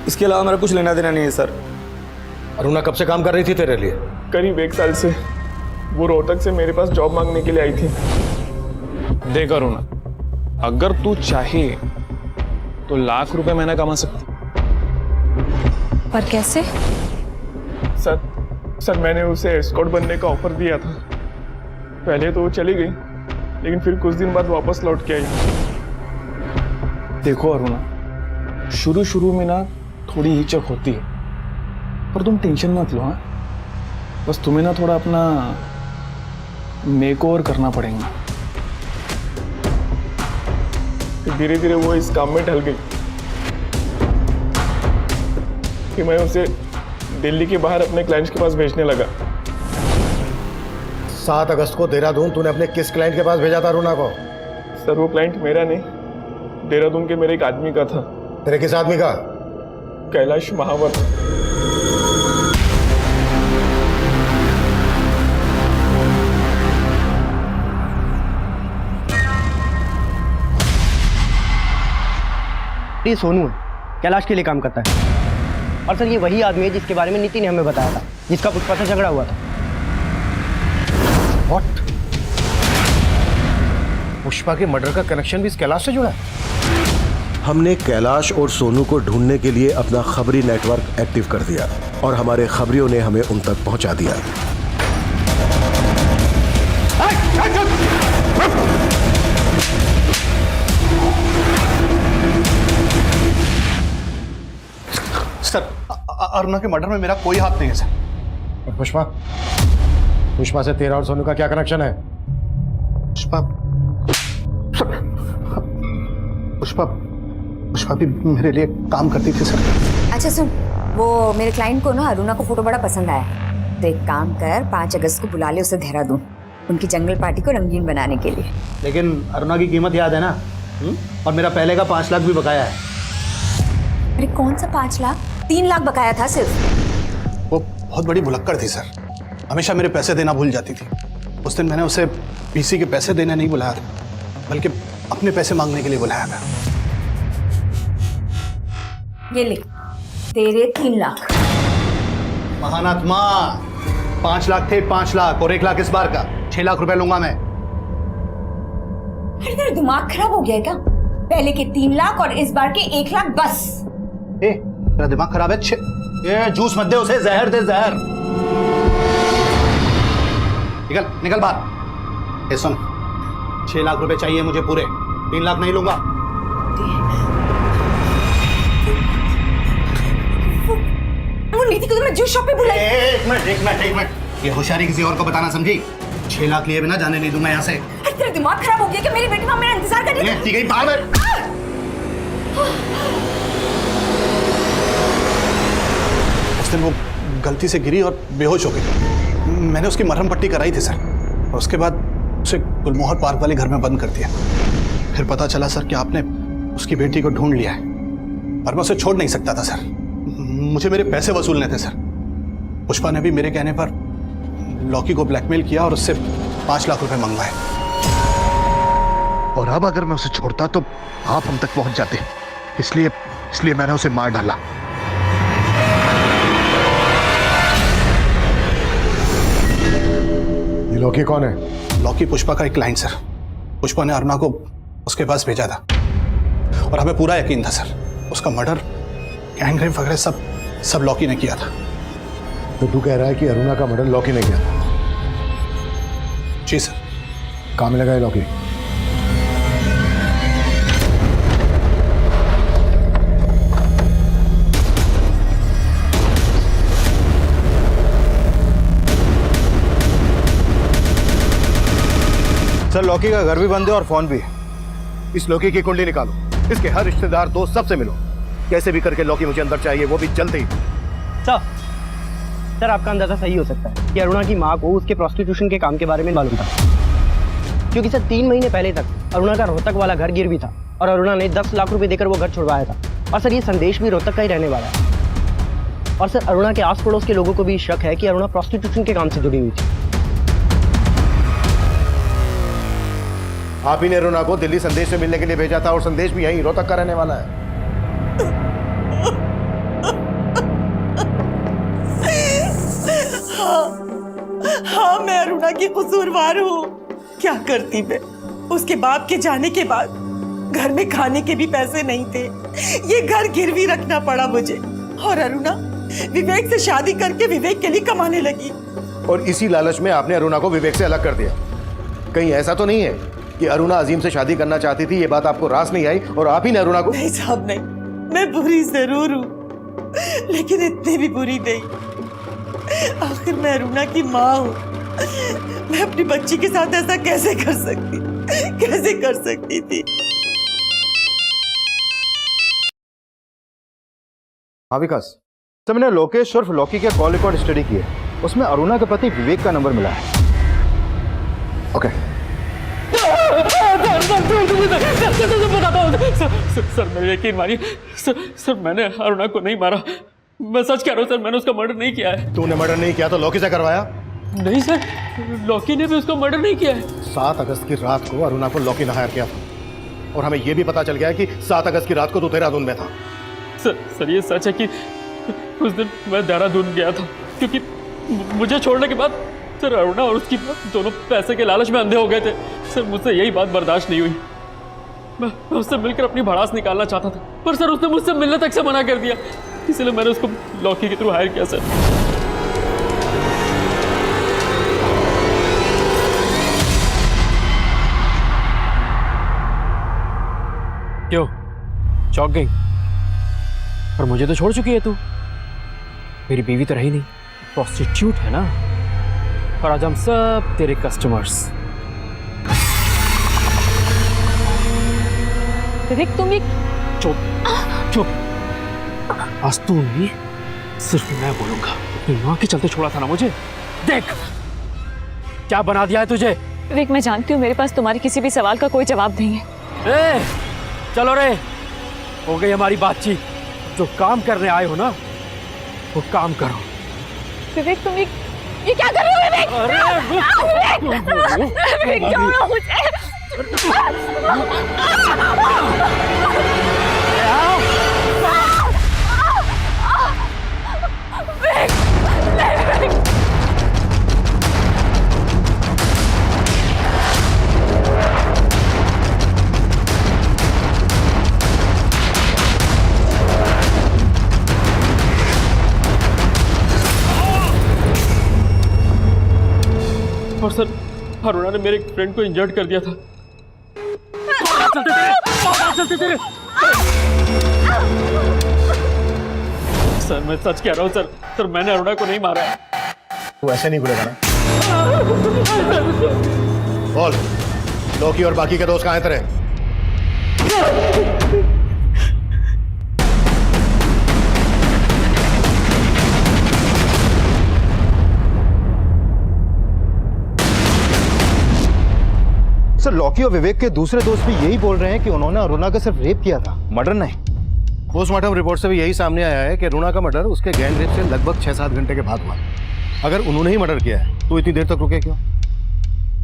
इसके अलावा मेरा कुछ लेना देना नहीं है सर। अरुणा कब से काम कर रही थी तेरे लिए? करीब 1 साल से। वो रोहतक से मेरे पास जॉब मांगने के लिए आई थी। देख अरुणा, अगर तू चाहे तो लाख रुपए महीना कमा सकती। पर कैसे? सर मैंने उसे एस्कॉर्ट बनने का ऑफर दिया था। पहले तो वो चली गई, लेकिन फिर कुछ दिन बाद वापस लौट के आई। देखो अरुणा, शुरू में ना थोड़ी हिचक होती है, पर तुम टेंशन मत लो। हाँ, बस तुम्हें ना थोड़ा अपना मेकओवर करना पड़ेगा। फिर धीरे धीरे वो इस काम में ढल गई कि मैं उसे दिल्ली के बाहर अपने क्लाइंट्स के पास भेजने लगा। 7 अगस्त को देहरादून तूने अपने किस क्लाइंट के पास भेजा था अरुणा को? सर वो क्लाइंट मेरा नहीं, देहरादून के मेरे एक आदमी का था। तेरे किस आदमी का? कैलाश महावत। ये सोनू है, कैलाश के लिए काम करता है। और सर ये वही आदमी है जिसके बारे में नीति ने हमें बताया था, जिसका पुष्पा से झगड़ा हुआ था। What? पुष्पा के मर्डर का कनेक्शन भी इस कैलाश से जुड़ा है? हमने कैलाश और सोनू को ढूंढने के लिए अपना खबरी नेटवर्क एक्टिव कर दिया और हमारे खबरियों ने हमें उन तक पहुंचा दिया। सर अरुणा के मर्डर में मेरा कोई हाथ नहीं है सर। और पुष्पा से तेरा और सोनू का क्या कनेक्शन है? पुष्पा भी मेरे लिए काम करती थी सर। अच्छा सुन, वो मेरे क्लाइंट को ना अरुणा को फोटो बड़ा पसंद आया, तो एक काम कर, 5 अगस्त को बुला ले उसे देहरादून, उनकी जंगल पार्टी को रंगीन बनाने के लिए। लेकिन अरुणा की कीमत याद है ना? और मेरा पहले का 5 लाख भी बकाया है। अरे कौन सा 5 लाख? 3 लाख बकाया था सिर्फ। वो बहुत बड़ी भुलक्कड़ थी सर, हमेशा मेरे पैसे देना भूल जाती थी। उस दिन मैंने उसे पीसी के पैसे देने नहीं बुलाया था, बल्कि अपने पैसे मांगने के लिए बुलाया था। ये ले तेरे 3 लाख। महानात्मा 5 लाख थे, 5 लाख और 1 लाख इस बार का, 6 लाख रुपए लूंगा मैं। अरे तेरा दिमाग खराब हो गया है क्या? पहले के 3 लाख और इस बार के 1 लाख बस। ए, तेरा दिमाग खराब है? ये जूस मत दे उसे, जहर दे जहर। निकल निकल बाहर। ए सुन, 6 लाख रुपए चाहिए मुझे पूरे, 3 लाख नहीं लूंगा। वो नीति को तो मैं जूस शॉप पे बुलाई। एक मिनट, ये होशियारी किसी और को बताना समझी? 6 लाख लिए बिना जाने नहीं दूंगा यहाँ से। अरे तेरा दिमाग खराब हो गया कि मेरी बेटी वहां मेरा इंतजार कर रही है? ठीक है, बाहर। उस दिन वो गलती से गिरी और बेहोश हो गई। मैंने उसकी मरहम पट्टी कराई थी सर, और उसके बाद उसे गुलमोहर पार्क वाले घर में बंद कर दिया। फिर पता चला सर कि आपने उसकी बेटी को ढूंढ लिया है, और मैं उसे छोड़ नहीं सकता था सर। मुझे मेरे पैसे वसूलने थे सर। पुष्पा ने भी मेरे कहने पर लॉकी को ब्लैकमेल किया और उससे 5 लाख रुपए मंगवाए। और अब अगर मैं उसे छोड़ता तो आप हम तक पहुंच जाते, इसलिए मैंने उसे मार डाला। ये लॉकी कौन है? लॉकी पुष्पा का एक क्लाइंट सर। पुष्पा ने अरुणा को उसके पास भेजा था, और हमें पूरा यकीन था सर, उसका मर्डर, गैंगरेप वगैरह सब लॉकी ने किया था। तो तू कह रहा है कि अरुणा का मर्डर लॉकी ने किया? जी सर। कहाँ मिलेगा ये लॉकी? सर, लॉकी का घर भी बंद है और फोन भी। इस लॉकी की कुंडली निकालो, इसके हर रिश्तेदार, दोस्त, सबसे मिलो। कैसे भी करके लॉकी मुझे अंदर चाहिए, वो भी जल्द ही। सर आपका अंदाजा सही हो सकता है कि अरुणा की माँ को उसके प्रोस्टिट्यूशन के काम के बारे में मालूम था, क्योंकि सर 3 महीने पहले तक अरुणा का रोहतक वाला घर गिर भी था, और अरुणा ने 10 लाख रुपए देकर वो घर छुड़वाया था। और सर ये संदेश भी रोहतक का ही रहने वाला है। और सर अरुणा के आस पड़ोस के लोगों को भी शक है कि अरुणा प्रोस्टिट्यूशन के काम से जुड़ी हुई थी। आप ही ने अरुणा को दिल्ली संदेश से मिलने के लिए भेजा था, और संदेश भी यही रोहतक का रहने वाला है। हाँ, मैं अरुणा की कसूरवार हूँ। क्या करती मैं? उसके बाप के जाने के बाद घर में खाने के भी पैसे नहीं थे, ये घर गिरवी रखना पड़ा मुझे। और अरुणा विवेक से शादी करके विवेक के लिए कमाने लगी, और इसी लालच में आपने अरुणा को विवेक से अलग कर दिया। कहीं ऐसा तो नहीं है कि अरुणा अजीम से शादी करना चाहती थी, ये बात आपको रास नहीं आई और आप ही ने अरुणा को? नहीं साहब नहीं, मैं बुरी जरूर हूँ, लेकिन इतनी भी बुरी नहीं। आखिर मैं अरुणा की माँ हूँ, मैं अपनी बच्ची के साथ ऐसा कैसे कर सकती थी? हाँ विकास, तो मैंने लोकेश और लॉकी के कॉल रिकॉर्ड स्टडी किए, उसमें अरुणा के पति विवेक का नंबर मिला है। ओके सर मेरे यकीन मानिए सर मैंने अरुणा को नहीं मारा, मैं सच कह रहा हूँ सर, मैंने उसका मर्डर नहीं किया है। तूने मर्डर नहीं किया तो लॉकी से करवाया? नहीं सर, लॉकी ने भी उसका मर्डर नहीं किया है। 7 अगस्त की रात को अरुणा को लॉकी ने हायर किया था, और हमें यह भी पता चल गया कि 7 अगस्त की रात को तू देहरादून में था। सर ये सच है कि उस दिन मैं देहरादून गया था, क्योंकि मुझे छोड़ने के बाद सर अरुणा और उसकी दोनों पैसे के लालच में अंधे हो गए थे। सर मुझसे यही बात बर्दाश्त नहीं हुई, मैं उससे मिलकर अपनी भड़ास निकालना चाहता था, पर सर उसने मुझसे मिलने तक से मना कर दिया, इसलिए मैंने उसको लॉकी के थ्रू हायर किया सर। क्यों चौंक गई? पर मुझे तो छोड़ चुकी है तू, मेरी बीवी तो रही नहीं, प्रोस्टिट्यूट है ना, और आज हम सब तेरे कस्टमर्स। विवेक तुम ये चुप, आज तू नहीं सिर्फ मैं बोलूंगा। अपनी माँ के चलते छोड़ा था ना मुझे, देख क्या बना दिया है तुझे। विवेक मैं जानती हूँ मेरे पास तुम्हारे किसी भी सवाल का कोई जवाब नहीं है। चलो रे, हो गई हमारी बातचीत, जो काम करने आए हो ना वो काम करो, विवेक तुम ये क्या कर रहे हो विवेक? विवेक छोड़ो मुझे। और सर अरुणा ने मेरे एक फ्रेंड को इंजर्ड कर दिया था। सर मैं सच कह रहा हूँ सर मैंने अरुणा को नहीं मारा है। तू ऐसे नहीं बोलेगा ना। बोल, लोकी और बाकी के दोस्त कहाँ हैं तेरे? सर लॉकी और विवेक के दूसरे दोस्त भी यही बोल रहे हैं कि उन्होंने अरुणा का सिर्फ रेप किया था, मर्डर नहीं। पोस्टमार्टम रिपोर्ट से भी यही सामने आया है कि अरुणा का मर्डर उसके गैंग रेप से लगभग 6-7 घंटे के बाद हुआ। अगर उन्होंने ही मर्डर किया है तो इतनी देर तक रुके क्यों?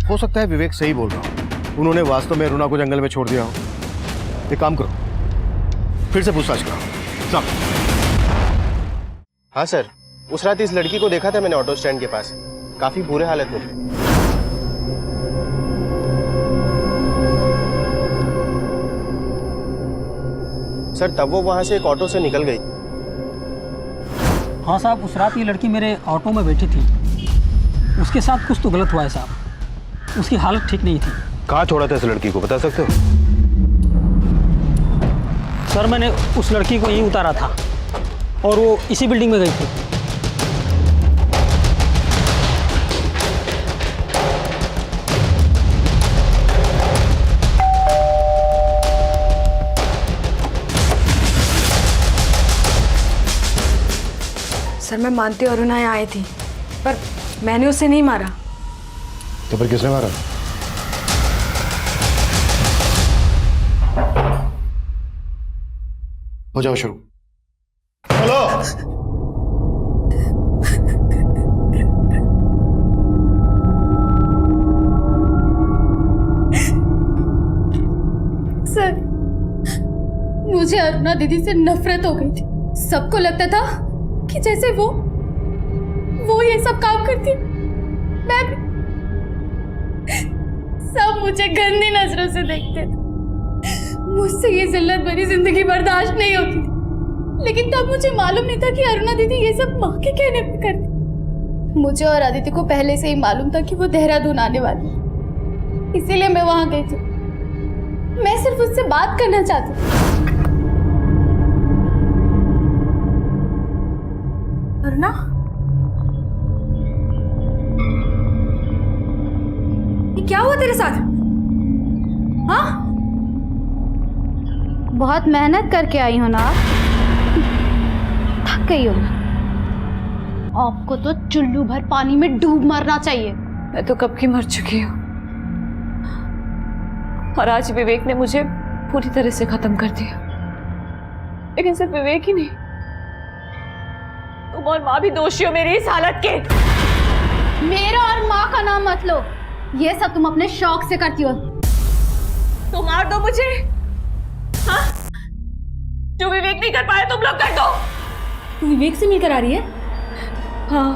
हो सकता है विवेक सही बोल रहा हो, उन्होंने वास्तव में अरुणा को जंगल में छोड़ दिया हो। एक काम करो, फिर से पूछताछ करो। हाँ सर, उस रात इस लड़की को देखा था मैंने ऑटो स्टैंड के पास, काफी बुरे हालत में थी। सर तब वो वहां से एक ऑटो से निकल गई। हाँ साहब, उस रात ये लड़की मेरे ऑटो में बैठी थी, उसके साथ कुछ तो गलत हुआ है साहब, उसकी हालत ठीक नहीं थी। कहाँ छोड़ा था इस लड़की को, बता सकते हो? सर मैंने उस लड़की को यहीं उतारा था और वो इसी बिल्डिंग में गई थी। सर मैं मानती हूँ अरुणा यहाँ आई थी, पर मैंने उसे नहीं मारा। तो फिर किसने मारा? हो जाओ शुरू। हेलो सर, मुझे अरुणा दीदी से नफरत हो गई थी। सबको लगता था कि जैसे वो ये सब काम करती, मैं भी। सब मुझे गंदी नजरों से देखते थे, मुझसे ये जिल्लत भरी जिंदगी बर्दाश्त नहीं होती थी। लेकिन तब मुझे मालूम नहीं था कि अरुणा दीदी ये सब माँ के कहने पे करती। मुझे और आदित्य को पहले से ही मालूम था कि वो देहरादून आने वाली, इसीलिए मैं वहां गई थी। मैं सिर्फ उससे बात करना चाहती थी। अरुणा, ये क्या हुआ तेरे साथ? हाँ? बहुत मेहनत करके आई हो ना, थक गई हो। आपको तो चुल्लू भर पानी में डूब मरना चाहिए। मैं तो कब की मर चुकी हूँ, और आज विवेक ने मुझे पूरी तरह से खत्म कर दिया। लेकिन सिर्फ विवेक ही नहीं, तुम और माँ भी दोषी हो मेरी इस हालत के। मेरा और माँ का नाम मत लो, ये सब तुम अपने शौक से करती हो। तो मार दो मुझे, हाँ? जो विवेक नहीं कर पाया तुम लोग कर दो। तू विवेक से मिलकर आ रही है? हाँ,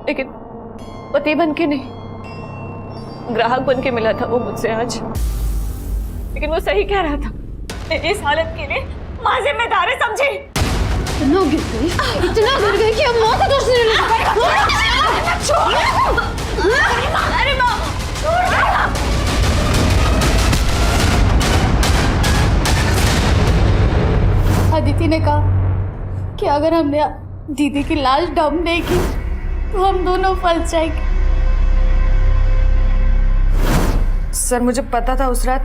लेकिन पति बन के नहीं, ग्राहक बन के मिला था वो मुझसे आज। लेकिन वो सही कह रहा था, मेरी इस हालत के लिए माँ जिम्मेदार है, समझी? इतना गिर गई कि अब माँ का दोष नहीं लगा। अरे माँ, अदिति ने कहा कि अगर हमने दीदी की लाश डंप नहीं की तो हम दोनों फंस जाएंगे। सर मुझे पता था उस रात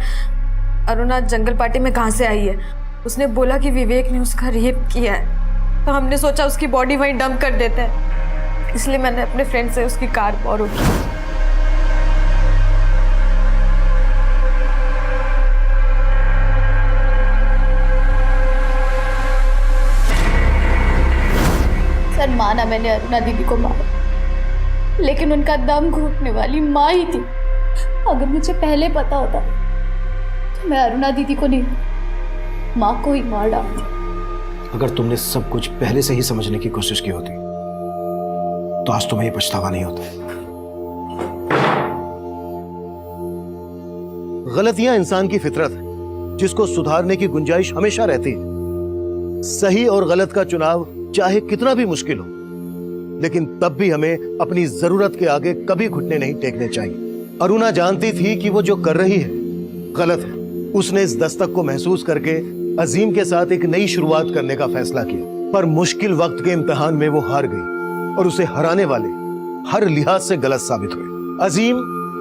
अरुणा जंगल पार्टी में कहाँ से आई है। उसने बोला कि विवेक ने उसका रेप किया है, तो हमने सोचा उसकी बॉडी वहीं डंप कर देते हैं, इसलिए मैंने अपने फ्रेंड से उसकी कार बोरो की। सर माना मैंने अरुणा दीदी को मारा, लेकिन उनका दम घुटने वाली माँ ही थी। अगर मुझे पहले पता होता तो मैं अरुणा दीदी को नहीं, माँ को ही मार डालती। अगर तुमने सब कुछ पहले से ही समझने की कोशिश की होती तो आज तुम्हें ये पछतावा नहीं होता। गलतियां इंसान की फितरत है, जिसको सुधारने की गुंजाइश हमेशा रहती है। सही और गलत का चुनाव चाहे कितना भी मुश्किल हो, लेकिन तब भी हमें अपनी जरूरत के आगे कभी घुटने नहीं टेकने चाहिए। अरुणा जानती थी कि वो जो कर रही है गलत है। उसने इस दस्तक को महसूस करके अजीम के साथ एक नई शुरुआत करने का फैसला किया, पर मुश्किल वक्त के इम्तिहान में वो हार गई और उसे हराने वाले हर लिहाज से गलत साबित हुए। अजीम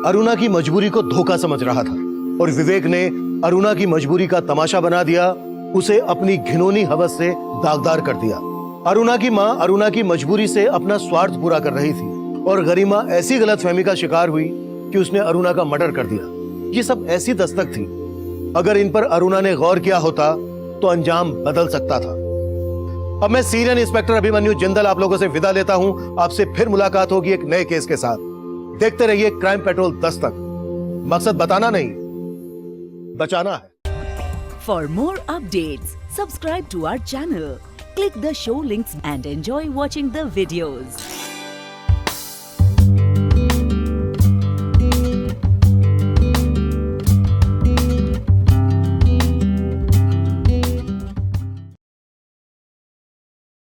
अरुणा की मजबूरी को धोखा समझ रहा था और विवेक ने अरुणा की मजबूरी का तमाशा बना दिया, उसे अपनी घिनौनी हवस से दागदार कर दिया। अरुणा की मां अरुणा की मजबूरी से अपना स्वार्थ पूरा कर रही थी और गरिमा ऐसी गलतफहमी का शिकार हुई कि उसने अरुणा का मर्डर कर दिया। ये सब ऐसी दस्तक थी, अगर इन पर अरुणा ने गौर किया होता तो अंजाम बदल सकता था। अब मैं सीनियर इंस्पेक्टर अभिमन्यु जिंदल आप लोगों से विदा लेता हूं। आपसे फिर मुलाकात होगी एक नए केस के साथ। देखते रहिए क्राइम पेट्रोल 10 तक। मकसद बताना नहीं, बचाना है। For more updates, subscribe to our channel, click the show links and enjoy watching the videos.